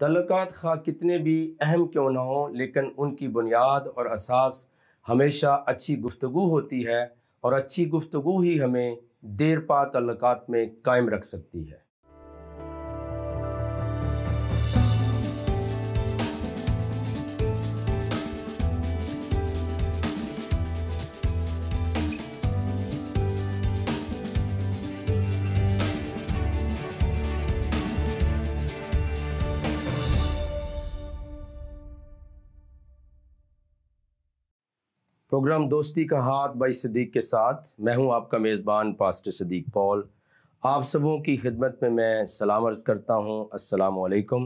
تعلقات خواہ کتنے بھی اہم کیوں نہ ہوں، لیکن ان کی بنیاد اور اساس ہمیشہ اچھی گفتگو ہوتی ہے، اور اچھی گفتگو ہی ہمیں دیر پا تعلقات میں قائم رکھ سکتی ہے۔ پروگرام دوستی کا ہاتھ بائی صدیق کے ساتھ میں ہوں آپ کا میزبان پاسٹر صدیق پال۔ آپ سبوں کی خدمت میں سلام عرض کرتا ہوں، السلام علیکم۔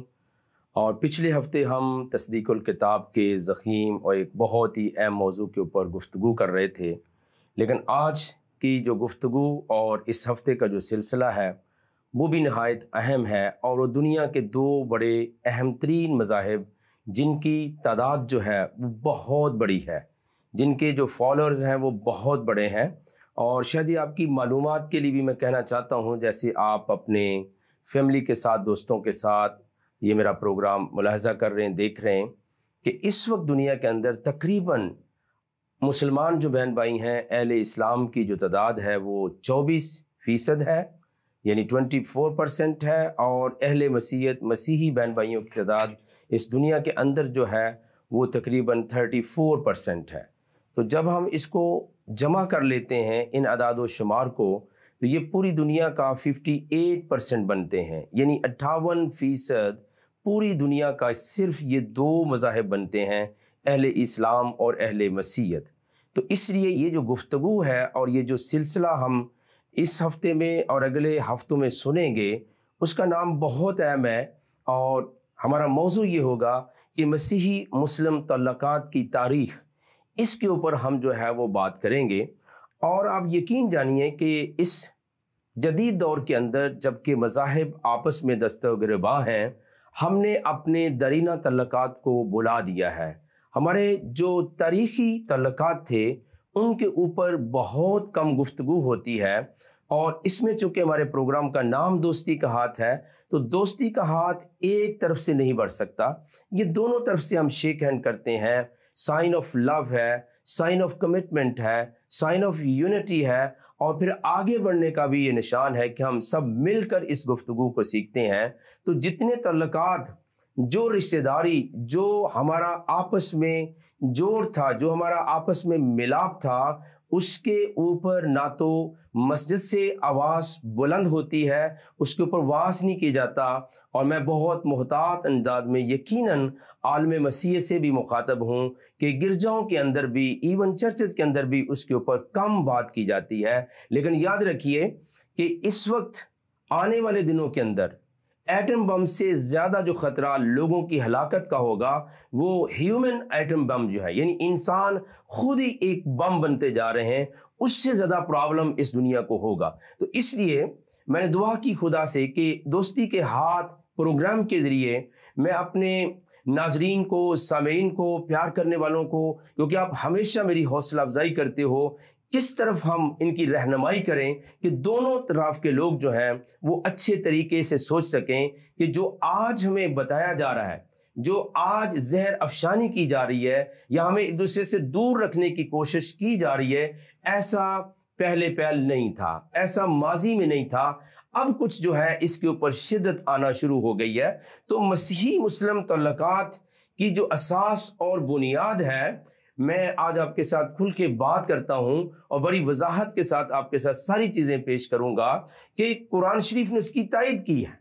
اور پچھلے ہفتے ہم تصدیق الکتاب کے ضخیم اور ایک بہت ہی اہم موضوع کے اوپر گفتگو کر رہے تھے، لیکن آج کی جو گفتگو اور اس ہفتے کا جو سلسلہ ہے وہ بھی نہایت اہم ہے، اور وہ دنیا کے دو بڑے اہم ترین مذاہب جن کی تعداد جو ہے وہ بہت بڑی ہے، جن کے جو فالوورز ہیں وہ بہت بڑے ہیں۔ اور شاید یہ آپ کی معلومات کے لیے بھی میں کہنا چاہتا ہوں، جیسے آپ اپنے فیملی کے ساتھ، دوستوں کے ساتھ یہ میرا پروگرام ملاحظہ کر رہے ہیں، دیکھ رہے ہیں کہ اس وقت دنیا کے اندر تقریباً مسلمان جو بہن بھائی ہیں، اہل اسلام کی جو تعداد ہے وہ 24% ہے، یعنی 24% ہے، اور اہل مسیحیت مسیحی بہن بھائیوں کی تعداد اس دنیا کے اندر جو ہے وہ تقریباً 34% ہے۔ تو جب ہم اس کو جمع کر لیتے ہیں ان اعداد و شمار کو، تو یہ پوری دنیا کا 58% بنتے ہیں، یعنی 58% پوری دنیا کا صرف یہ دو مذاہب بنتے ہیں، اہل اسلام اور اہل مسیحیت۔ تو اس لیے یہ جو گفتگو ہے اور یہ جو سلسلہ ہم اس ہفتے میں اور اگلے ہفتوں میں سنیں گے، اس کا نام بہت اہم ہے، اور ہمارا موضوع یہ ہوگا کہ مسیحی مسلم تعلقات کی تاریخ، اس کے اوپر ہم جو ہے وہ بات کریں گے۔ اور آپ یقین جانیے کہ اس جدید دور کے اندر جب کہ مذاہب آپس میں دست و گریباں ہیں، ہم نے اپنے درینہ تعلقات کو بلا دیا ہے۔ ہمارے جو تاریخی تعلقات تھے ان کے اوپر بہت کم گفتگو ہوتی ہے، اور اس میں چونکہ ہمارے پروگرام کا نام دوستی کا ہاتھ ہے، تو دوستی کا ہاتھ ایک طرف سے نہیں بڑھ سکتا، یہ دونوں طرف سے ہم شیک ہینڈ کرتے ہیں۔ سائن آف لو ہے، سائن آف کمٹمنٹ ہے، سائن آف یونٹی ہے، اور پھر آگے بڑھنے کا بھی یہ نشان ہے کہ ہم سب مل کر اس گفتگو کو سیکھتے ہیں۔ تو جتنے تعلقات، جو رشتہ داری، جو ہمارا آپس میں جوڑ تھا، جو ہمارا آپس میں ملاپ تھا، اس کے اوپر نہ تو مسجد سے آواز بلند ہوتی ہے، اس کے اوپر واز نہیں کی جاتا، اور میں بہت محتاط انداز میں یقیناً عالم مسیح سے بھی مخاطب ہوں کہ گرجاؤں کے اندر بھی، ایون چرچز کے اندر بھی اس کے اوپر کم بات کی جاتی ہے۔ لیکن یاد رکھیے کہ اس وقت آنے والے دنوں کے اندر ایٹم بم سے زیادہ جو خطرہ لوگوں کی ہلاکت کا ہوگا وہ ہیومن ایٹم بم جو ہے، یعنی انسان خود ہی ایک بم بنتے جا رہے ہیں، اس سے زیادہ پرابلم اس دنیا کو ہوگا۔ تو اس لیے میں نے دعا کی خدا سے کہ دوستی کے ہاتھ پروگرام کے ذریعے میں اپنے ناظرین کو، سامعین کو، پیار کرنے والوں کو، کیونکہ آپ ہمیشہ میری حوصلہ افزائی کرتے ہو، کس طرف ہم ان کی رہنمائی کریں کہ دونوں طرف کے لوگ جو ہیں وہ اچھے طریقے سے سوچ سکیں کہ جو آج ہمیں بتایا جا رہا ہے، جو آج زہر افشانی کی جا رہی ہے، یا ہمیں ایک دوسرے سے دور رکھنے کی کوشش کی جا رہی ہے، ایسا پہلے پہل نہیں تھا، ایسا ماضی میں نہیں تھا، اب کچھ جو ہے اس کے اوپر شدت آنا شروع ہو گئی ہے۔ تو مسیحی مسلم تعلقات کی جو اساس اور بنیاد ہے، میں آج آپ کے ساتھ کھل کے بات کرتا ہوں، اور بڑی وضاحت کے ساتھ آپ کے ساتھ ساری چیزیں پیش کروں گا کہ قرآن شریف نے اس کی تائید کی ہے۔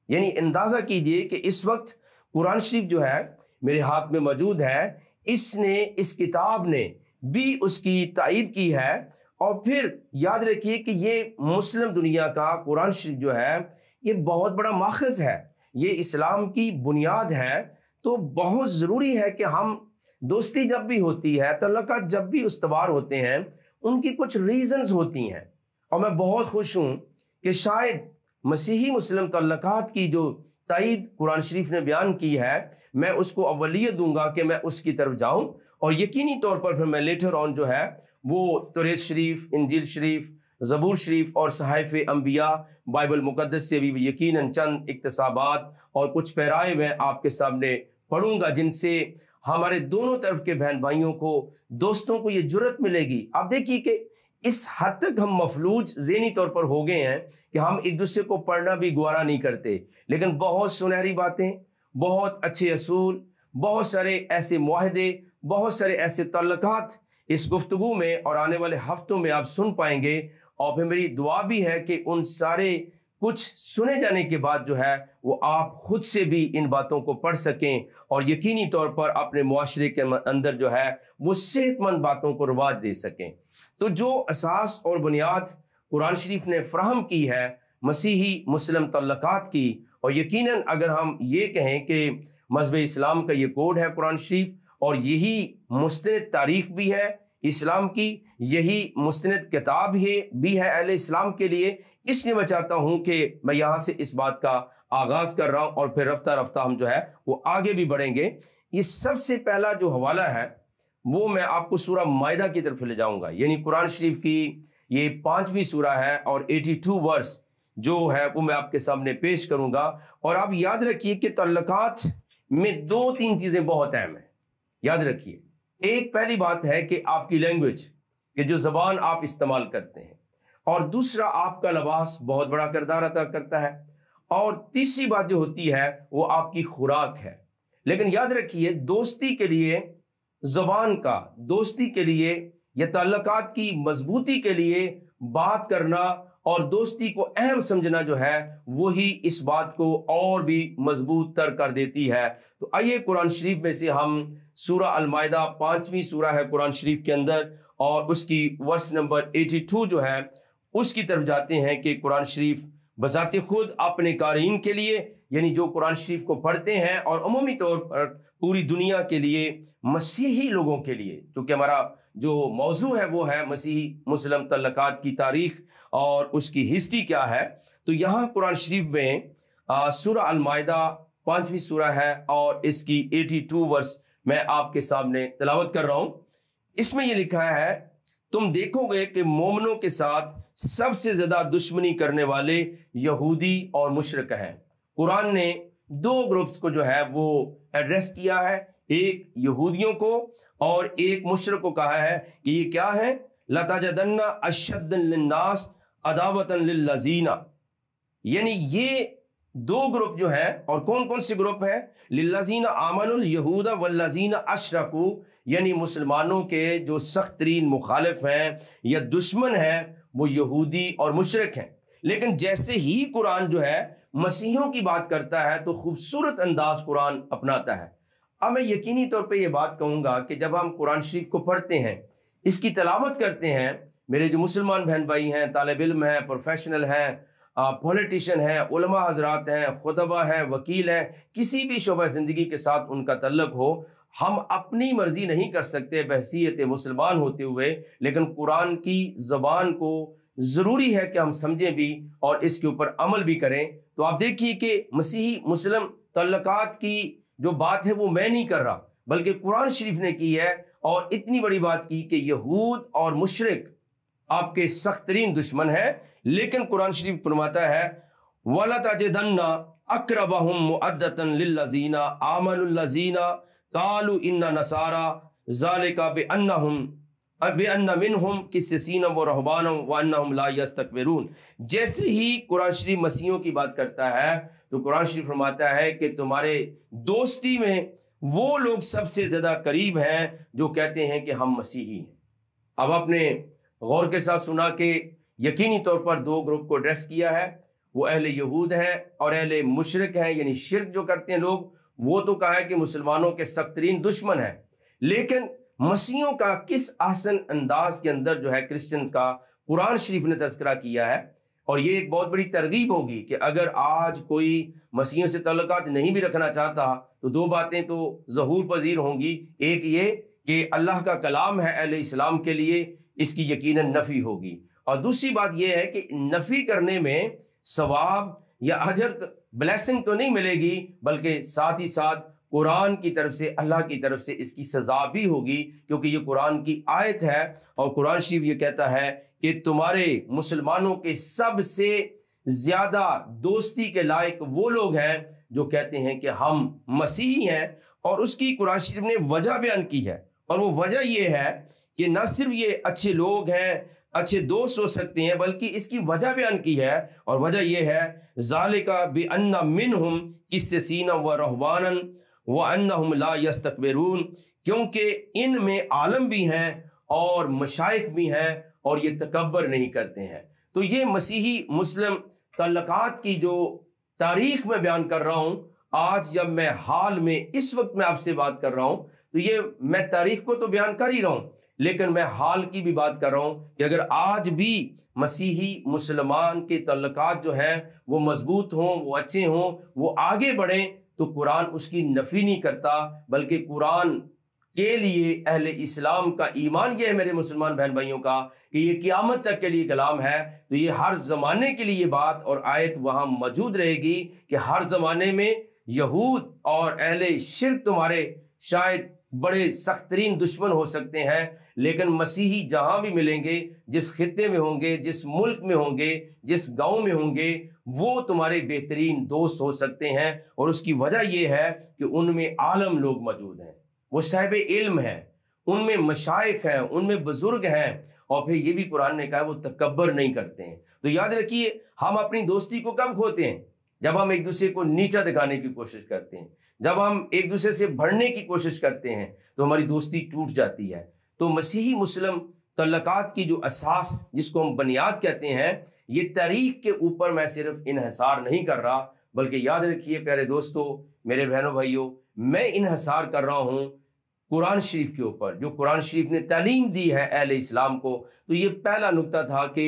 یعنی اندازہ کیجئے کہ اس وقت قرآن شریف جو ہے میرے ہاتھ میں موجود ہے، اس کتاب نے بھی اس کی تائید کی ہے۔ اور پھر یاد رکھیے کہ یہ مسلم دنیا کا قرآن شریف جو ہے یہ بہت بڑا ماخذ ہے، یہ اسلام کی بنیاد ہے۔ تو بہت ضروری ہے کہ ہم دوستی جب بھی ہوتی ہے، تعلقات جب بھی استوار ہوتے ہیں، ان کی کچھ ریزنز ہوتی ہیں، اور میں بہت خوش ہوں کہ شاید مسیحی مسلم تعلقات کی جو تائید قرآن شریف نے بیان کی ہے، میں اس کو اولیت دوں گا کہ میں اس کی طرف جاؤں، اور یقینی طور پر پھر میں لیٹر آن جو ہے وہ توریت شریف، انجیل شریف، زبور شریف اور صحائف انبیاء بائبل مقدس سے بھی یقیناً چند اقتصابات اور کچھ پیرائے میں آپ کے سامنے پڑھوں گا، جن سے ہمارے دونوں طرف کے بہن بھائیوں کو، دوستوں کو یہ جرت ملے گی۔ آپ دیکھیے کہ اس حد تک ہم مفلوج ذہنی طور پر ہو گئے ہیں کہ ہم ایک دوسرے کو پڑھنا بھی گوارا نہیں کرتے، لیکن بہت سنہری باتیں، بہت اچھے اصول، بہت سارے ایسے معاہدے، بہت سارے ایسے تعلقات اس گفتگو میں اور آنے والے ہفتوں میں آپ سن پائیں گے۔ اور پھر میری دعا بھی ہے کہ ان سارے کچھ سنے جانے کے بعد جو ہے وہ آپ خود سے بھی ان باتوں کو پڑھ سکیں اور یقینی طور پر اپنے معاشرے کے اندر جو ہے وہ صحت مند باتوں کو رواج دے سکیں۔ تو جو اساس اور بنیاد قرآن شریف نے فراہم کی ہے مسیحی مسلم تعلقات کی، اور یقیناً اگر ہم یہ کہیں کہ مذہب اسلام کا یہ کوڈ ہے قرآن شریف، اور یہی مستند تاریخ بھی ہے اسلام کی، یہی مستند کتاب بھی ہے اہل اسلام کے لیے، اس لیے میں چاہتا ہوں کہ میں یہاں سے اس بات کا آغاز کر رہا ہوں اور پھر رفتہ رفتہ ہم جو ہے وہ آگے بھی بڑھیں گے۔ یہ سب سے پہلا جو حوالہ ہے وہ میں آپ کو سورہ مائدہ کی طرف لے جاؤں گا، یعنی قرآن شریف کی یہ 5ویں سورہ ہے اور 82 ورس جو ہے وہ میں آپ کے سامنے پیش کروں گا۔ اور آپ یاد رکھیے کہ تعلقات میں 2-3 چیزیں بہت اہم ہیں، یاد رکھیے۔ ایک پہلی بات ہے کہ آپ کی لینگویج، کہ جو زبان آپ استعمال کرتے ہیں، اور دوسرا آپ کا لباس بہت بڑا کردار ادا کرتا ہے، اور تیسری بات جو ہوتی ہے وہ آپ کی خوراک ہے۔ لیکن یاد رکھیے دوستی کے لیے زبان کا، دوستی کے لیے یا تعلقات کی مضبوطی کے لیے بات کرنا اور دوستی کو اہم سمجھنا جو ہے وہی اس بات کو اور بھی مضبوط تر کر دیتی ہے۔ تو آئیے قرآن شریف میں سے ہم سورہ المائدہ 5ویں سورہ ہے قرآن شریف کے اندر، اور اس کی ورس نمبر 82 جو ہے اس کی طرف جاتے ہیں کہ قرآن شریف بذات خود اپنے قارئین کے لیے، یعنی جو قرآن شریف کو پڑھتے ہیں، اور عمومی طور پر پوری دنیا کے لیے، مسیحی لوگوں کے لیے، چونکہ ہمارا جو موضوع ہے وہ ہے مسیحی مسلم تعلقات کی تاریخ اور اس کی ہسٹری کیا ہے۔ تو یہاں قرآن شریف میں سورہ المائدہ 5ویں سورہ ہے اور اس کی 82 ورس میں آپ کے سامنے تلاوت کر رہا ہوں۔ اس میں یہ لکھا ہے، تم دیکھو گے کہ مومنوں کے ساتھ سب سے زیادہ دشمنی کرنے والے یہودی اور مشرک ہیں۔ قرآن نے 2 گروپس کو جو ہے وہ ایڈریس کیا ہے، ایک یہودیوں کو اور ایک مشرک کو کہا ہے کہ یہ کیا ہے، لَتَجِدَنَّ أَشَدَّ النَّاسِ عَدَاوَةً لِلَّذِينَ، یعنی یہ 2 گروپ جو ہیں، اور کون کون سے گروپ ہیں، لِلَّذِينَ آمَنُوا الْيَهُودَ وَالَّذِينَ أَشْرَكُوا، یعنی مسلمانوں کے جو سخت ترین مخالف ہیں یا دشمن ہیں وہ یہودی اور مشرک ہیں۔ لیکن جیسے ہی قرآن جو ہے مسیحیوں کی بات کرتا ہے تو خوبصورت انداز قرآن اپناتا ہے۔ اب میں یقینی طور پہ یہ بات کہوں گا کہ جب ہم قرآن شریف کو پڑھتے ہیں، اس کی تلاوت کرتے ہیں، میرے جو مسلمان بہن بھائی ہیں، طالب علم ہیں، پروفیشنل ہیں، پولیٹیشین ہیں، علماء حضرات ہیں، خطبہ ہیں، وکیل ہیں، کسی بھی شعبہ زندگی کے ساتھ ان کا تعلق ہو، ہم اپنی مرضی نہیں کر سکتے بحیثیت مسلمان ہوتے ہوئے، لیکن قرآن کی زبان کو ضروری ہے کہ ہم سمجھیں بھی اور اس کے اوپر عمل بھی کریں۔ تو آپ دیکھیے کہ مسیحی مسلم تعلقات کی جو بات ہے وہ میں نہیں کر رہا، بلکہ قرآن شریف نے کی ہے، اور اتنی بڑی بات کی کہ یہود اور مشرک آپ کے سخت ترین دشمن ہیں، لیکن قرآن شریف فرماتا ہے وَلَتَجِدَنَّ أَقْرَبَهُمْ مُوَدَّةً لِلَّذِينَ آمَنُوا الَّذِينَ قَالُوا إِنَّا نَصَارَىٰ ذَلِكَ بِأَنَّ مِنْهُمْ قِسِّيسِينَ وَرُهْبَانًا وَأَنَّهُمْ لَا يَسْتَكْبِرُونَ۔ جیسے ہی قرآن شریف مسیحیوں کی بات کرتا ہے تو قرآن شریف فرماتا ہے کہ تمہارے دوستی میں وہ لوگ سب سے زیادہ قریب ہیں جو کہتے ہیں کہ ہم مسیحی ہیں۔ اب آپ نے غور کے ساتھ سنا کہ یقینی طور پر 2 گروپ کو ایڈریس کیا ہے، وہ اہل یہود ہیں اور اہل مشرک ہیں، یعنی شرک جو کرتے ہیں لوگ، وہ تو کہا ہے کہ مسلمانوں کے سخت ترین دشمن ہیں۔ لیکن مسیحیوں کا کس احسن انداز کے اندر جو ہے کرسچنز کا قرآن شریف نے تذکرہ کیا ہے، اور یہ ایک بہت بڑی ترغیب ہوگی کہ اگر آج کوئی مسیحیوں سے تعلقات نہیں بھی رکھنا چاہتا تو 2 باتیں تو ظہور پذیر ہوں گی۔ ایک یہ کہ اللہ کا کلام ہے اہل اسلام کے لیے، اس کی یقیناً نفی ہوگی، اور دوسری بات یہ ہے کہ نفی کرنے میں ثواب یا اجر بلیسنگ تو نہیں ملے گی، بلکہ ساتھ ہی ساتھ قرآن کی طرف سے، اللہ کی طرف سے اس کی سزا بھی ہوگی، کیونکہ یہ قرآن کی آیت ہے اور قرآن شریف یہ کہتا ہے کہ تمہارے مسلمانوں کے سب سے زیادہ دوستی کے لائق وہ لوگ ہیں جو کہتے ہیں کہ ہم مسیحی ہیں۔ اور اس کی قرآن شریف نے وجہ بیان کی ہے، اور وہ وجہ یہ ہے کہ نہ صرف یہ اچھے لوگ ہیں، اچھے دوست ہو سکتے ہیں، بلکہ اس کی وجہ بیان کی ہے، اور وجہ یہ ہے ذالک بان منہم قسیسین و رہبانا وانہم لا یستکبرون، کیونکہ ان میں عالم بھی ہیں اور مشائخ بھی ہیں اور یہ تکبر نہیں کرتے ہیں۔ تو یہ مسیحی مسلم تعلقات کی جو تاریخ میں بیان کر رہا ہوں، آج جب میں حال میں اس وقت میں آپ سے بات کر رہا ہوں تو یہ میں تاریخ کو تو بیان کر ہی رہا ہوں، لیکن میں حال کی بھی بات کر رہا ہوں کہ اگر آج بھی مسیحی مسلمان کے تعلقات جو ہیں وہ مضبوط ہوں، وہ اچھے ہوں، وہ آگے بڑھیں، تو قرآن اس کی نفی نہیں کرتا، بلکہ قرآن کے لیے اہل اسلام کا ایمان یہ ہے میرے مسلمان بہن بھائیوں کا کہ یہ قیامت تک کے لیے کلام ہے، تو یہ ہر زمانے کے لیے یہ بات اور آیت وہاں موجود رہے گی کہ ہر زمانے میں یہود اور اہل شرک تمہارے شاید بڑے سخت ترین دشمن ہو سکتے ہیں، لیکن مسیحی جہاں بھی ملیں گے، جس خطے میں ہوں گے، جس ملک میں ہوں گے، جس گاؤں میں ہوں گے، وہ تمہارے بہترین دوست ہو سکتے ہیں۔ اور اس کی وجہ یہ ہے کہ ان میں عالم لوگ موجود ہیں، وہ صاحب علم ہیں، ان میں مشائخ ہیں، ان میں بزرگ ہیں، اور پھر یہ بھی قرآن نے کہا وہ تکبر نہیں کرتے ہیں۔ تو یاد رکھیے، ہم اپنی دوستی کو کب کھوتے ہیں؟ جب ہم ایک دوسرے کو نیچا دکھانے کی کوشش کرتے ہیں، جب ہم ایک دوسرے سے بڑھنے کی کوشش کرتے ہیں تو ہماری دوستی ٹوٹ جاتی ہے۔ تو مسیحی مسلم تعلقات کی جو اساس، جس کو ہم بنیاد کہتے ہیں، یہ تاریخ کے اوپر میں صرف انحصار نہیں کر رہا، بلکہ یاد رکھیے پیارے دوستو، میرے بہنوں بھائیوں، میں انحصار کر رہا ہوں قرآن شریف کے اوپر، جو قرآن شریف نے تعلیم دی ہے اہل اسلام کو۔ تو یہ پہلا نقطہ تھا کہ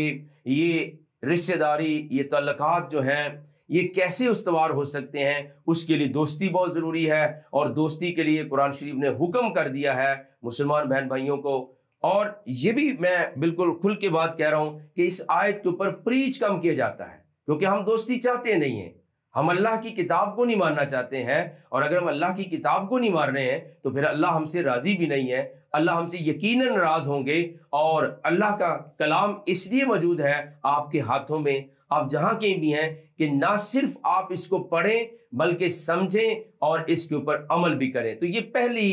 یہ رشتہ داری، یہ تعلقات جو ہیں یہ کیسے استوار ہو سکتے ہیں، اس کے لیے دوستی بہت ضروری ہے، اور دوستی کے لیے قرآن شریف نے حکم کر دیا ہے مسلمان بہن بھائیوں کو۔ اور یہ بھی میں بالکل کھل کے بات کہہ رہا ہوں کہ اس آیت کے اوپر پریچ کم کیا جاتا ہے، کیونکہ ہم دوستی چاہتے نہیں ہیں، ہم اللہ کی کتاب کو نہیں ماننا چاہتے ہیں، اور اگر ہم اللہ کی کتاب کو نہیں مان رہے ہیں تو پھر اللہ ہم سے راضی بھی نہیں ہے، اللہ ہم سے یقیناً ناراض ہوں گے۔ اور اللہ کا کلام اس لیے موجود ہے آپ کے ہاتھوں میں، آپ جہاں کہیں بھی ہیں، کہ نہ صرف آپ اس کو پڑھیں بلکہ سمجھیں اور اس کے اوپر عمل بھی کریں۔ تو یہ پہلی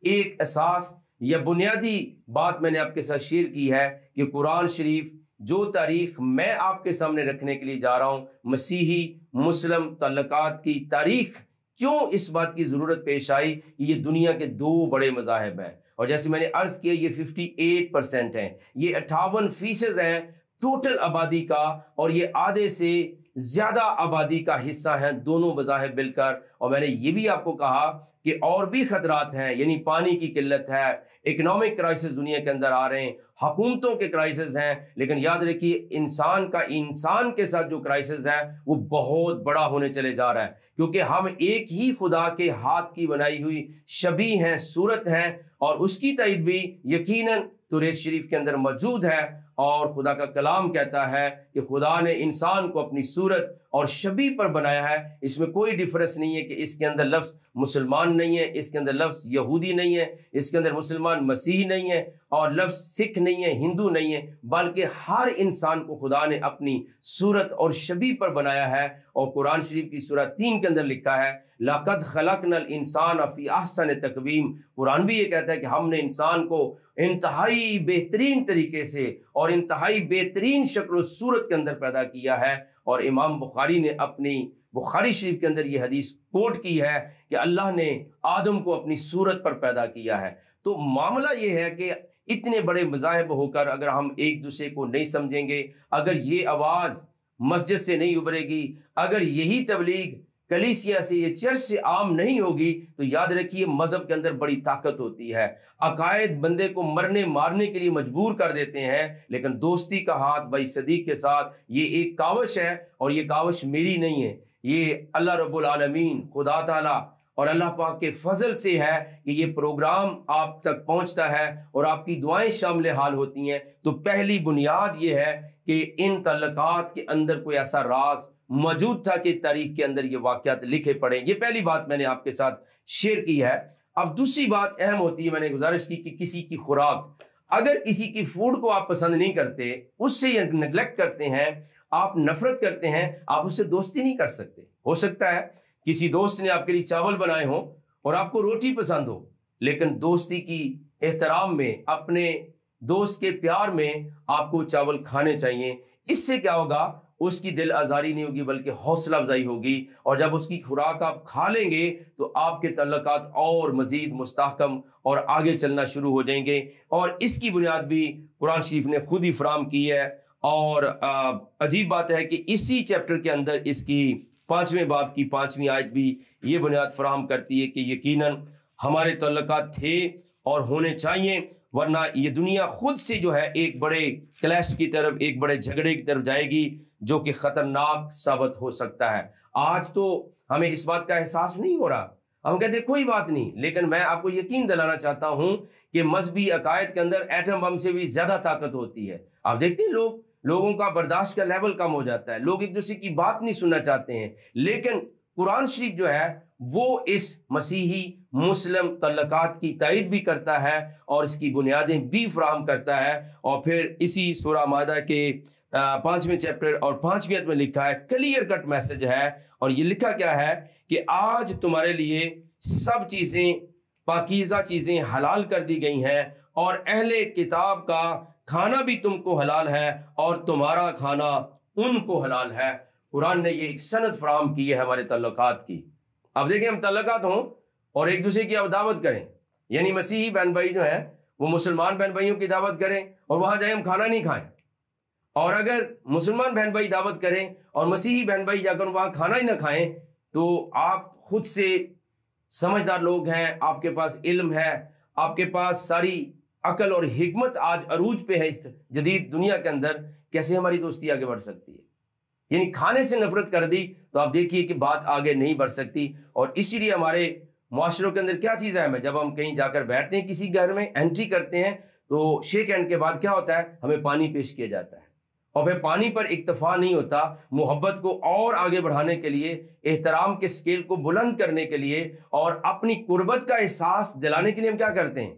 ایک اساس یا بنیادی بات میں نے آپ کے ساتھ شیئر کی ہے کہ قرآن شریف جو تاریخ میں آپ کے سامنے رکھنے کے لیے جا رہا ہوں، مسیحی مسلم تعلقات کی تاریخ، کیوں اس بات کی ضرورت پیش آئی کہ یہ دنیا کے دو بڑے مذاہب ہیں، اور جیسے میں نے عرض کیا یہ 58% ہیں، یہ 58% ہیں ٹوٹل آبادی کا، اور یہ آدھے سے زیادہ آبادی کا حصہ ہیں دونوں مذاہب مل کر۔ اور میں نے یہ بھی آپ کو کہا کہ اور بھی خطرات ہیں، یعنی پانی کی قلت ہے، اکنامک کرائسس دنیا کے اندر آ رہے ہیں، حکومتوں کے کرائسس ہیں، لیکن یاد رکھیے انسان کے ساتھ جو کرائسس ہے وہ بہت بڑا ہونے چلے جا رہا ہے، کیونکہ ہم ایک ہی خدا کے ہاتھ کی بنائی ہوئی شبیہ ہیں، صورت ہیں، اور اس کی تائید بھی یقیناً تورات شریف کے اندر موجود ہے۔ اور خدا کا کلام کہتا ہے کہ خدا نے انسان کو اپنی صورت اور شبیہ پر بنایا ہے، اس میں کوئی ڈفرنس نہیں ہے کہ اس کے اندر لفظ مسلمان نہیں ہے، اس کے اندر لفظ یہودی نہیں ہے، اس کے اندر مسلمان مسیحی نہیں ہے، اور لفظ سکھ نہیں ہے، ہندو نہیں ہے، بلکہ ہر انسان کو خدا نے اپنی صورت اور شبیہ پر بنایا ہے۔ اور قرآن شریف کی سورہ 3 کے اندر لکھا ہے لَقَدْ خَلَقْنَا الْإِنسَانَ فِي أَحْسَنِ تَقْوِيمٍ، قرآن بھی یہ کہتا ہے کہ ہم نے انسان کو انتہائی بہترین طریقے سے اور انتہائی بہترین شکل و صورت کے اندر پیدا کیا ہے۔ اور امام بخاری نے اپنی بخاری شریف کے اندر یہ حدیث کوٹ کی ہے کہ اللہ نے آدم کو اپنی صورت پر پیدا کیا ہے۔ تو معاملہ یہ ہے کہ اتنے بڑے مذاہب ہو کر اگر ہم ایک دوسرے کو نہیں سمجھیں گے، اگر یہ آواز مسجد سے نہیں ابھرے گی، اگر یہی تبلیغ کلیسیا سے، یہ چرچ سے عام نہیں ہوگی، تو یاد رکھیے مذہب کے اندر بڑی طاقت ہوتی ہے۔ عقائد بندے کو مرنے مارنے کے لیے مجبور کر دیتے ہیں، لیکن دوستی کا ہاتھ بھائی صدیق کے ساتھ یہ ایک کاوش ہے، اور یہ کاوش میری نہیں ہے، یہ اللہ رب العالمین خدا تعالی اور اللہ پاک کے فضل سے ہے کہ یہ پروگرام آپ تک پہنچتا ہے اور آپ کی دعائیں شامل حال ہوتی ہیں۔ تو پہلی بنیاد یہ ہے کہ ان تعلقات کے اندر کوئی ایسا راز موجود تھا کہ تاریخ کے اندر یہ واقعات لکھے پڑے. یہ پہلی بات میں نے آپ کے ساتھ شیئر کی ہے. اب دوسری بات اہم ہوتی ہے, میں نے گزارش کی کہ کسی کی خوراک, اگر کسی کی فوڈ کو آپ پسند نہیں کرتے, اس سے نیگلیکٹ کرتے ہیں, آپ نفرت کرتے ہیں, آپ اس سے دوستی نہیں کر سکتے. ہو سکتا ہے کسی دوست نے آپ کے لیے چاول بنائے ہوں اور آپ کو روٹی پسند ہو, لیکن دوستی کی احترام میں, اپنے دوست کے پیار میں آپ کو چاول کھانے چاہیے. اس سے کیا ہوگا, اس کی دل آزاری نہیں ہوگی بلکہ حوصلہ افزائی ہوگی, اور جب اس کی خوراک آپ کھا لیں گے تو آپ کے تعلقات اور مزید مستحکم اور آگے چلنا شروع ہو جائیں گے. اور اس کی بنیاد بھی قرآن شریف نے خود ہی فراہم کی ہے. اور عجیب بات ہے کہ اسی چیپٹر کے اندر اس کی 5ویں باب کی 5ویں آیت بھی یہ بنیاد فراہم کرتی ہے کہ یقیناً ہمارے تعلقات تھے اور ہونے چاہیے, ورنہ یہ دنیا خود سے جو ہے ایک بڑے کلیش کی طرف, ایک بڑے جھگڑے کی طرف جائے گی جو کہ خطرناک ثابت ہو سکتا ہے. آج تو ہمیں اس بات کا احساس نہیں ہو رہا, ہم کہتے ہیں کوئی بات نہیں, لیکن میں آپ کو یقین دلانا چاہتا ہوں کہ مذہبی عقائد کے اندر ایٹم بم سے بھی زیادہ طاقت ہوتی ہے. آپ دیکھتے ہیں لوگوں کا برداشت کا لیول کم ہو جاتا ہے, لوگ ایک دوسرے کی بات نہیں سننا چاہتے ہیں, لیکن قرآن شریف جو ہے وہ اس مسیحی مسلم تعلقات کی تائید بھی کرتا ہے اور اس کی بنیادیں بھی فراہم کرتا ہے. اور پھر اسی سورہ مائدہ کے 5ویں چیپٹر اور 5ویں آیت میں لکھا ہے, کلیئر کٹ میسج ہے, اور یہ لکھا کیا ہے کہ آج تمہارے لیے سب چیزیں, پاکیزہ چیزیں حلال کر دی گئی ہیں, اور اہل کتاب کا کھانا بھی تم کو حلال ہے اور تمہارا کھانا ان کو حلال ہے. قرآن نے یہ ایک سند فراہم کی ہے ہمارے تعلقات کی. اب دیکھیں, ہم تعلقات ہوں اور ایک دوسرے کی اب دعوت کریں, یعنی مسیحی بہن بھائی جو ہیں وہ مسلمان بہن بھائیوں کی دعوت کریں اور وہاں جائیں ہم کھانا نہیں کھائیں, اور اگر مسلمان بہن بھائی دعوت کریں اور مسیحی بہن بھائی جا کر وہاں کھانا ہی نہ کھائیں, تو آپ خود سے سمجھدار لوگ ہیں, آپ کے پاس علم ہے, آپ کے پاس ساری عقل اور حکمت آج عروج پہ ہے اس جدید دنیا کے اندر, کیسے ہماری دوستی آگے بڑھ سکتی ہے؟ یعنی کھانے سے نفرت کر دی تو آپ دیکھیے کہ بات آگے نہیں بڑھ سکتی. اور اسی لیے ہمارے معاشروں کے اندر کیا چیز ہے, جب ہم کہیں جا کر بیٹھتے ہیں, کسی گھر میں انٹری کرتے ہیں, تو شیک ہینڈ کے بعد کیا ہوتا ہے, ہمیں پانی پیش کیا جاتا ہے, اور پھر پانی پر اکتفا نہیں ہوتا, محبت کو اور آگے بڑھانے کے لیے, احترام کے سکیل کو بلند کرنے کے لیے اور اپنی قربت کا احساس دلانے کے لیے ہم کیا کرتے ہیں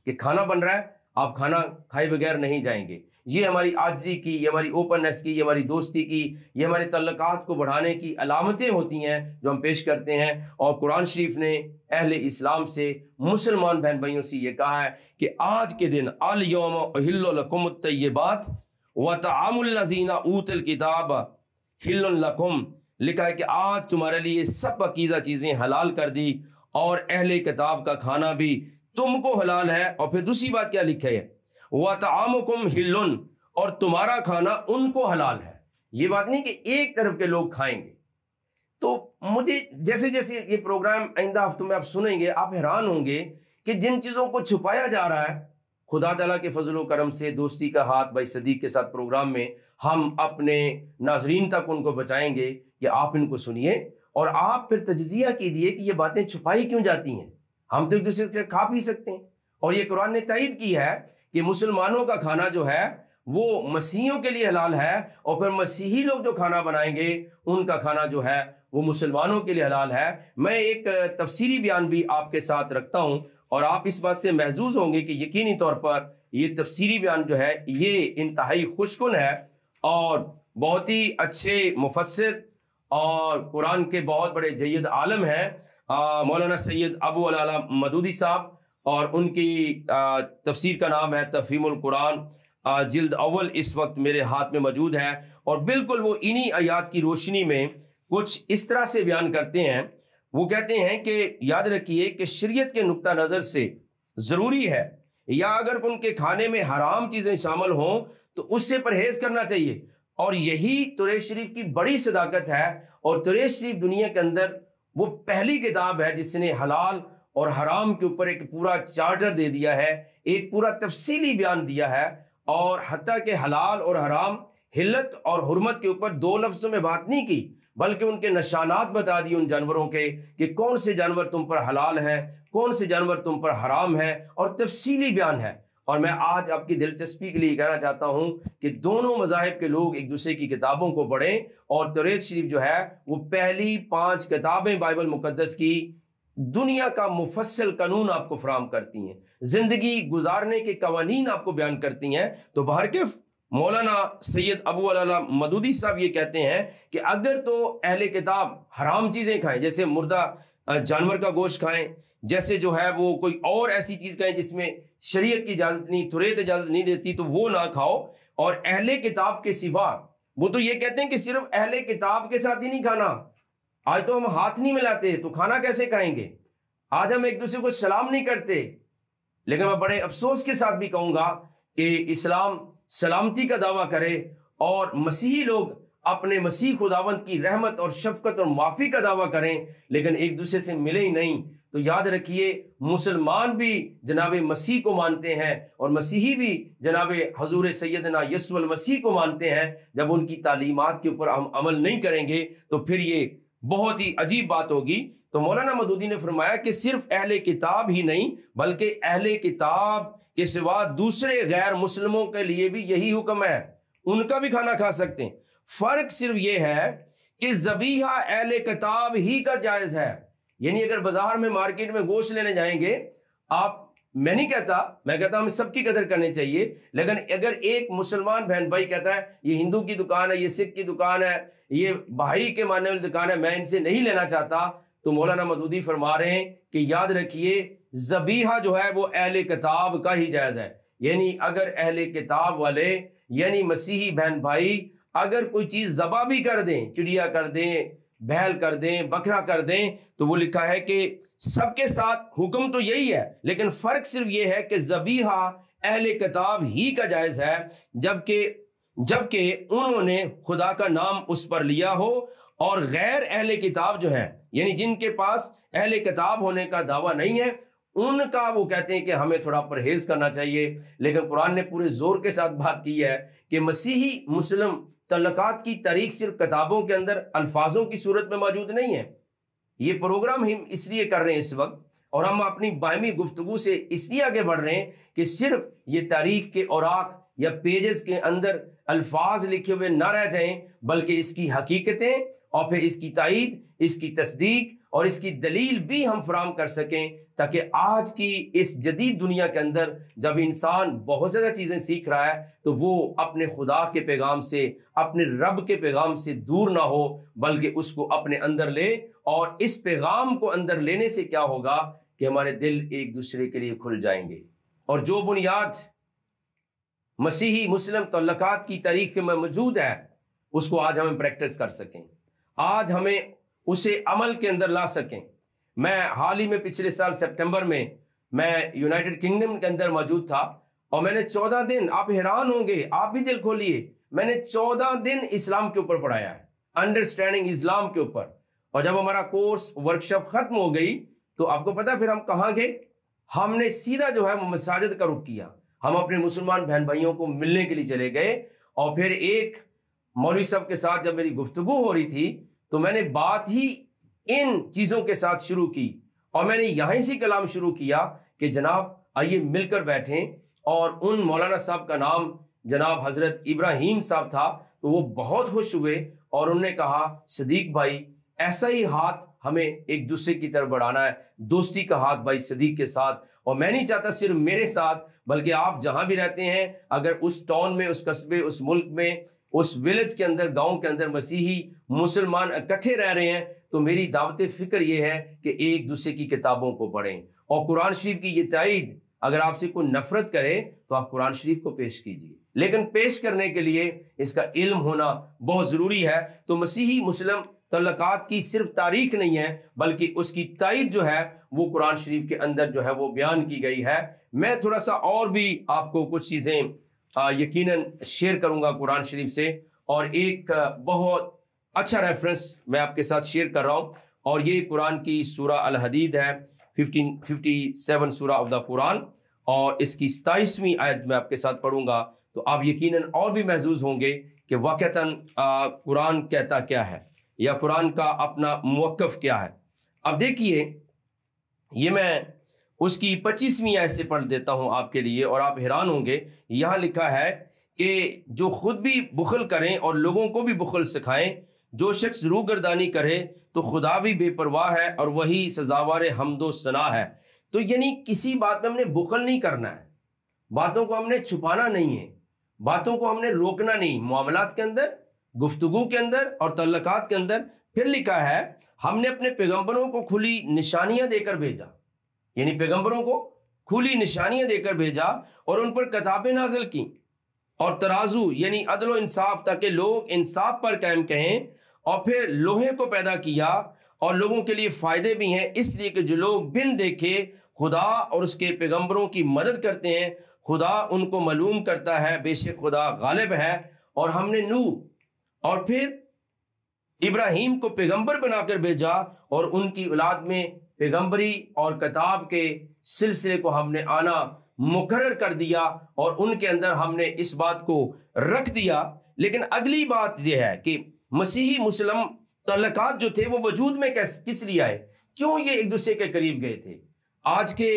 کہ کھانا بن رہا ہے, آپ کھانا کھائے بغیر نہیں جائیں گے. یہ ہماری عاجزی کی, یہ ہماری اوپننس کی, یہ ہماری دوستی کی, یہ ہمارے تعلقات کو بڑھانے کی علامتیں ہوتی ہیں جو ہم پیش کرتے ہیں. اور قرآن شریف نے اہل اسلام سے, مسلمان بہن بھائیوں سے یہ کہا ہے کہ آج کے دن الیوم احل لکم الطیبات وطعام الذین اوتوا الکتاب حل لکم, لکھا ہے کہ آج تمہارے لیے سب پاکیزہ چیزیں حلال کر دی اور اہل کتاب کا کھانا بھی تم کو حلال ہے. اور پھر دوسری بات کیا لکھا ہے, وطعامکم حل, اور تمہارا کھانا ان کو حلال ہے. یہ بات نہیں کہ ایک طرف کے لوگ کھائیں گے. تو مجھے جیسے جیسے یہ پروگرام آئندہ ہفتوں میں آپ سنیں گے, آپ حیران ہوں گے کہ جن چیزوں کو چھپایا جا رہا ہے, خدا تعالیٰ کے فضل و کرم سے دوستی کا ہاتھ بھائی صدیق کے ساتھ پروگرام میں ہم اپنے ناظرین تک ان کو بچائیں گے کہ آپ ان کو سنیے اور آپ پھر تجزیہ کیجئے کہ یہ باتیں چھپائی کیوں جاتی ہیں. ہم تو ایک دوسرے سے کھا پی سکتے ہیں, اور یہ قرآن نے تائید کی ہے کہ مسلمانوں کا کھانا جو ہے وہ مسیحیوں کے لیے حلال ہے, اور پھر مسیحی لوگ جو کھانا بنائیں گے ان کا کھانا جو ہے وہ مسلمانوں کے لیے حلال ہے. میں ایک تفسیری بیان بھی آپ کے ساتھ رکھتا ہوں, اور آپ اس بات سے محظوظ ہوں گے کہ یقینی طور پر یہ تفسیری بیان جو ہے یہ انتہائی خوشگوار ہے, اور بہت ہی اچھے مفسر اور قرآن کے بہت بڑے جید عالم ہیں مولانا سید ابو العلا مدودی صاحب, اور ان کی تفسیر کا نام ہے تفہیم القرآن, جلد اول اس وقت میرے ہاتھ میں موجود ہے. اور بالکل وہ انہی آیات کی روشنی میں کچھ اس طرح سے بیان کرتے ہیں. وہ کہتے ہیں کہ یاد رکھیے کہ شریعت کے نقطہ نظر سے ضروری ہے, یا اگر ان کے کھانے میں حرام چیزیں شامل ہوں تو اس سے پرہیز کرنا چاہیے. اور یہی قرآن شریف کی بڑی صداقت ہے, اور قرآن شریف دنیا کے اندر وہ پہلی کتاب ہے جس نے حلال اور حرام کے اوپر ایک پورا چارٹر دے دیا ہے, ایک پورا تفصیلی بیان دیا ہے, اور حتیٰ کہ حلال اور حرام, حلت اور حرمت کے اوپر دو لفظوں میں بات نہیں کی, بلکہ ان کے نشانات بتا دیے ان جانوروں کے کہ کون سے جانور تم پر حلال ہیں, کون سے جانور تم پر حرام ہیں, اور تفصیلی بیان ہے. اور میں آج آپ کی دلچسپی کے لیے کہنا چاہتا ہوں کہ دونوں مذاہب کے لوگ ایک دوسرے کی کتابوں کو پڑھیں، اور توریت شریف جو ہے وہ پہلی 5 کتابیں بائبل مقدس کی دنیا کا مفصل قانون آپ کو فراہم کرتی ہیں، زندگی گزارنے کے قوانین آپ کو بیان کرتی ہیں۔ تو بہرکیف مولانا سید ابو العلا مودودی صاحب یہ کہتے ہیں کہ اگر تو اہل کتاب حرام چیزیں کھائیں، جیسے مردہ جانور کا گوشت کھائیں، جیسے جو ہے وہ کوئی اور ایسی چیز کھائیں جس میں شریعت کی اجازت نہیں، توریت اجازت نہیں دیتی، تو وہ نہ کھاؤ۔ اور اہل کتاب کے سوا وہ تو یہ کہتے ہیں کہ صرف اہل کتاب کے ساتھ ہی نہیں کھانا، آج تو ہم ہاتھ نہیں ملاتے تو کھانا کیسے کھائیں گے، آج ہم ایک دوسرے کو سلام نہیں کرتے۔ لیکن میں بڑے افسوس کے ساتھ بھی کہوں گا کہ اسلام سلامتی کا دعویٰ کرے اور مسیحی لوگ اپنے مسیح خداوند کی رحمت اور شفقت اور معافی کا دعویٰ کریں، لیکن ایک دوسرے سے ملے ہی نہیں۔ تو یاد رکھیے مسلمان بھی جناب مسیح کو مانتے ہیں، اور مسیحی بھی جناب حضور سیدنا یسوع المسیح کو مانتے ہیں۔ جب ان کی تعلیمات کے اوپر ہم عمل نہیں کریں گے تو پھر یہ بہت ہی عجیب بات ہوگی۔ تو مولانا مودودی نے فرمایا کہ صرف اہل کتاب ہی نہیں بلکہ اہل کتاب کے سوا دوسرے غیر مسلموں کے لیے بھی یہی حکم ہے، ان کا بھی کھانا کھا سکتے ہیں۔ فرق صرف یہ ہے کہ ذبیحہ اہل کتاب ہی کا جائز ہے، یعنی اگر بازار میں مارکیٹ میں گوشت لینے جائیں گے آپ، میں نہیں کہتا، میں کہتا ہمیں سب کی قدر کرنی چاہیے، لیکن اگر ایک مسلمان بہن بھائی کہتا ہے یہ ہندو کی دکان ہے، یہ سکھ کی دکان ہے، یہ بھائی کے ماننے والی دکان ہے، میں ان سے نہیں لینا چاہتا، تو مولانا مودودی فرما رہے ہیں کہ یاد رکھیے ذبیحہ جو ہے وہ اہل کتاب کا ہی جائز ہے۔ یعنی اگر اہل کتاب والے یعنی مسیحی بہن بھائی اگر کوئی چیز ذبح بھی کر دیں، چڑیا کر دیں، بیل کر دیں، بکرا کر دیں، تو وہ لکھا ہے کہ سب کے ساتھ حکم تو یہی ہے، لیکن فرق صرف یہ ہے کہ ذبیحہ اہل کتاب ہی کا جائز ہے، جبکہ انہوں نے خدا کا نام اس پر لیا ہو، اور غیر اہل کتاب جو ہیں یعنی جن کے پاس اہل کتاب ہونے کا دعویٰ نہیں ہے، ان کا وہ کہتے ہیں کہ ہمیں تھوڑا پرہیز کرنا چاہیے۔ لیکن قرآن نے پورے زور کے ساتھ بات کی ہے کہ مسیحی مسلم تعلقات کی تاریخ صرف کتابوں کے اندر الفاظوں کی صورت میں موجود نہیں ہے۔ یہ پروگرام ہم اس لیے کر رہے ہیں اس وقت، اور ہم اپنی باہمی گفتگو سے اس لیے آگے بڑھ رہے ہیں کہ صرف یہ تاریخ کے اوراق یا پیجز کے اندر الفاظ لکھے ہوئے نہ رہ جائیں، بلکہ اس کی حقیقتیں اور پھر اس کی تائید، اس کی تصدیق اور اس کی دلیل بھی ہم فراہم کر سکیں، تاکہ آج کی اس جدید دنیا کے اندر جب انسان بہت زیادہ چیزیں سیکھ رہا ہے تو وہ اپنے خدا کے پیغام سے، اپنے رب کے پیغام سے دور نہ ہو، بلکہ اس کو اپنے اندر لے۔ اور اس پیغام کو اندر لینے سے کیا ہوگا کہ ہمارے دل ایک دوسرے کے لیے کھل جائیں گے، اور جو بنیاد مسیحی مسلم تعلقات کی تاریخ میں موجود ہے اس کو آج ہمیں پریکٹس کر سکیں، آج ہمیں اسے عمل کے اندر لا سکیں۔ میں حال ہی میں پچھلے سال سپٹمبر میں یونائٹڈ کنگڈم کے اندر موجود تھا، اور میں نے 14 دن، آپ حیران ہوں گے، آپ بھی دل کھولیے، میں نے 14 دن اسلام کے اوپر پڑھایا ہے، انڈرسٹینڈنگ اسلام کے اوپر۔ اور جب ہمارا کورس ورکشاپ ختم ہو گئی تو آپ کو پتا پھر ہم کہاں گئے؟ ہم نے سیدھا جو ہے وہ مساجد کا رخ کیا، ہم اپنے مسلمان بہن بھائیوں کو ملنے کے لیے چلے گئے۔ اور پھر ایک مولوی صاحب کے ساتھ جب میری گفتگو ہو رہی تھی تو میں نے بات ہی ان چیزوں کے ساتھ شروع کی، اور میں نے یہیں سے کلام شروع کیا کہ جناب آئیے مل کر بیٹھیں۔ اور ان مولانا صاحب کا نام جناب حضرت ابراہیم صاحب تھا، تو وہ بہت خوش ہوئے اور انہوں نے کہا صدیق بھائی ایسا ہی ہاتھ ہمیں ایک دوسرے کی طرف بڑھانا ہے، دوستی کا ہاتھ بھائی صدیق کے ساتھ۔ اور میں نہیں چاہتا صرف میرے ساتھ، بلکہ آپ جہاں بھی رہتے ہیں، اگر اس ٹاؤن میں، اس قصبے، اس ملک میں، اس ویلج کے اندر، گاؤں کے اندر مسیحی مسلمان اکٹھے رہ رہے ہیں، تو میری دعوت فکر یہ ہے کہ ایک دوسرے کی کتابوں کو پڑھیں، اور قرآن شریف کی یہ تائید، اگر آپ سے کوئی نفرت کرے تو آپ قرآن شریف کو پیش کیجیے، لیکن پیش کرنے کے لیے اس کا علم ہونا بہت ضروری ہے۔ تو مسیحی مسلم تعلقات کی صرف تاریخ نہیں ہے، بلکہ اس کی تائید جو ہے وہ قرآن شریف کے اندر جو ہے وہ بیان کی گئی ہے۔ میں تھوڑا سا اور بھی آپ کو کچھ چیزیں یقیناً شیئر کروں گا قرآن شریف سے، اور ایک بہت اچھا ریفرنس میں آپ کے ساتھ شیئر کر رہا ہوں، اور یہ قرآن کی سورہ الحدید ہے، 57 سورہ آف دا قرآن، اور اس کی 27ویں آیت میں آپ کے ساتھ پڑھوں گا، تو آپ یقیناً اور بھی محظوظ ہوں گے کہ واقعتاً قرآن کہتا کیا ہے، یا قرآن کا اپنا موقف کیا ہے۔ اب دیکھیے، یہ میں اس کی 25ویں آیت سے پڑھ دیتا ہوں آپ کے لیے اور آپ حیران ہوں گے. یہاں لکھا ہے کہ جو خود بھی بخل کریں اور لوگوں کو بھی بخل سکھائیں، جو شخص روگردانی کرے تو خدا بھی بے پرواہ ہے اور وہی سزاوار حمد و ثنا ہے. تو یعنی کسی بات میں ہم نے بخل نہیں کرنا ہے، باتوں کو ہم نے چھپانا نہیں ہے، باتوں کو ہم نے روکنا نہیں، معاملات کے اندر، گفتگو کے اندر اور تعلقات کے اندر. پھر لکھا ہے ہم نے اپنے پیغمبروں کو کھلی نشانیاں دے کر بھیجا، یعنی پیغمبروں کو کھلی نشانیاں دے کر بھیجا اور ان پر کتابیں نازل کی اور ترازو یعنی عدل و انصاف، تاکہ لوگ انصاف پر قائم کہیں. اور پھر لوہے کو پیدا کیا اور لوگوں کے لیے فائدے بھی ہیں، اس لیے کہ جو لوگ بن دیکھے خدا اور اس کے پیغمبروں کی مدد کرتے ہیں، خدا ان کو معلوم کرتا ہے، بے شک خدا غالب ہے. اور ہم نے نوح اور پھر ابراہیم کو پیغمبر بنا کر بھیجا اور ان کی اولاد میں پیغمبری اور کتاب کے سلسلے کو ہم نے آنا مقرر کر دیا اور ان کے اندر ہم نے اس بات کو رکھ دیا. لیکن اگلی بات یہ ہے کہ مسیحی مسلم تعلقات جو تھے وہ وجود میں کس لیے آئے، کیوں یہ ایک دوسرے کے قریب گئے تھے. آج کے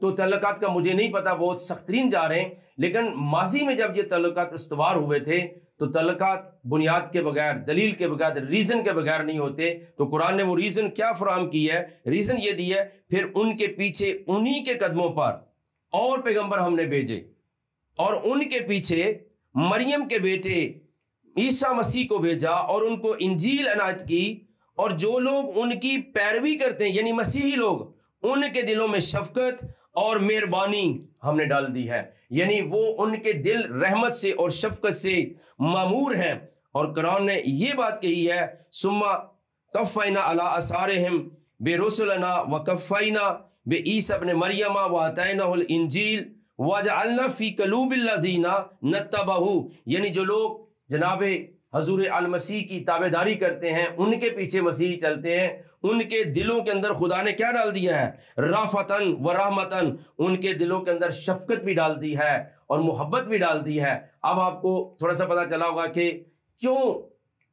تو تعلقات کا مجھے نہیں پتا، بہت سخت ترین جا رہے ہیں، لیکن ماضی میں جب یہ تعلقات استوار ہوئے تھے تو تعلقات بنیاد کے بغیر، دلیل کے بغیر، ریزن کے بغیر نہیں ہوتے. تو قرآن نے وہ ریزن کیا فراہم کی ہے؟ ریزن یہ دی ہے پھر ان کے پیچھے انہی کے قدموں پر اور پیغمبر ہم نے بھیجے اور ان کے پیچھے مریم کے بیٹے عیسیٰ مسیح کو بھیجا اور ان کو انجیل عنایت کی. اور جو لوگ ان کی پیروی کرتے ہیں یعنی مسیحی لوگ، ان کے دلوں میں شفقت اور مہربانی ہم نے ڈال دی ہے، یعنی وہ ان کے دل رحمت سے اور شفقت سے معمور ہیں. اور قرآن نے یہ بات کہی ہے ثم قفینا علی آثارہم برسلنا وقفینا بعیسی ابن مریم وآتیناہ الانجیل وجعلنا فی قلوب الذین اتبعوہ، یعنی جو لوگ جناب حضور المسیح کی تابعداری کرتے ہیں، ان کے پیچھے مسیح چلتے ہیں، ان کے دلوں کے اندر خدا نے کیا ڈال دیا ہے؟ رافتن و رحمتن، ان کے دلوں کے اندر شفقت بھی ڈال دی ہے اور محبت بھی ڈال دی ہے. اب آپ کو تھوڑا سا پتا چلا ہوگا کہ کیوں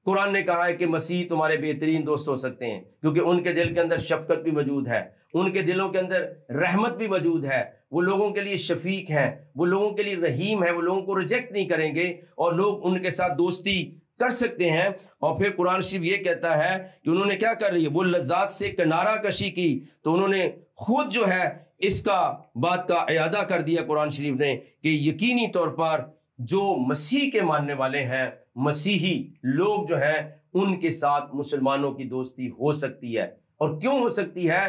قرآن نے کہا ہے کہ مسیح تمہارے بہترین دوست ہو سکتے ہیں، کیونکہ ان کے دل کے اندر شفقت بھی موجود ہے، ان کے دلوں کے اندر رحمت بھی موجود ہے، وہ لوگوں کے لیے شفیق ہیں، وہ لوگوں کے لیے رحیم ہے، وہ لوگوں کو ریجیکٹ نہیں کریں گے اور لوگ ان کے ساتھ دوستی کر سکتے ہیں. اور پھر قرآن شریف یہ کہتا ہے کہ انہوں نے کیا کر رہی ہے، وہ لذات سے کنارہ کشی کی، تو انہوں نے خود جو ہے اس کا بات کا اعادہ کر دیا قرآن شریف نے کہ یقینی طور پر جو مسیح کے ماننے والے ہیں، مسیحی لوگ جو ہیں، ان کے ساتھ مسلمانوں کی دوستی ہو سکتی ہے. اور کیوں ہو سکتی ہے؟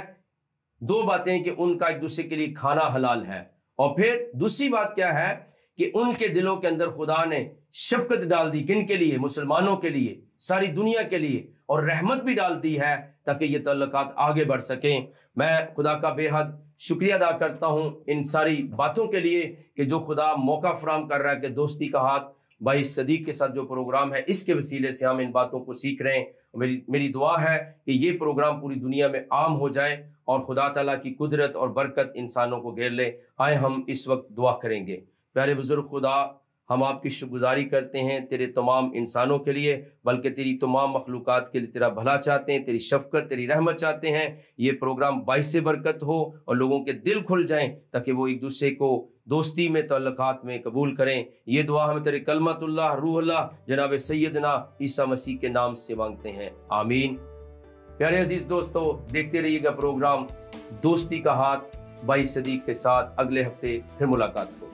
دو باتیں کہ ان کا ایک دوسرے کے لیے کھانا حلال ہے، اور پھر دوسری بات کیا ہے کہ ان کے دلوں کے اندر خدا نے شفقت ڈال دی. کن کے لیے؟ مسلمانوں کے لیے، ساری دنیا کے لیے، اور رحمت بھی ڈال دی ہے تاکہ یہ تعلقات آگے بڑھ سکیں. میں خدا کا بے حد شکریہ ادا کرتا ہوں ان ساری باتوں کے لیے کہ جو خدا موقع فراہم کر رہا ہے کہ دوستی کا ہاتھ بھائی صدیق کے ساتھ جو پروگرام ہے، اس کے وسیلے سے ہم ان باتوں کو سیکھ رہے ہیں. میری دعا ہے کہ یہ پروگرام پوری دنیا میں عام ہو جائے اور خدا تعالیٰ کی قدرت اور برکت انسانوں کو گھیر لے. آئے ہم اس وقت دعا کریں گے. پیارے بزرگ خدا، ہم آپ کی شکر گزاری کرتے ہیں تیرے تمام انسانوں کے لیے، بلکہ تیری تمام مخلوقات کے لیے تیرا بھلا چاہتے ہیں، تیری شفقت، تیری رحمت چاہتے ہیں. یہ پروگرام باعث برکت ہو اور لوگوں کے دل کھل جائیں تاکہ وہ ایک دوسرے کو دوستی میں، تعلقات میں قبول کریں. یہ دعا ہم تیرے کلمت اللہ، روح اللہ، جناب سیدنا عیسیٰ مسیح کے نام سے مانگتے ہیں، آمین. پیارے عزیز دوستو، دیکھتے رہیے گا پروگرام دوستی کا ہاتھ بائی صدیق کے ساتھ. اگلے ہفتے پھر ملاقات ہو.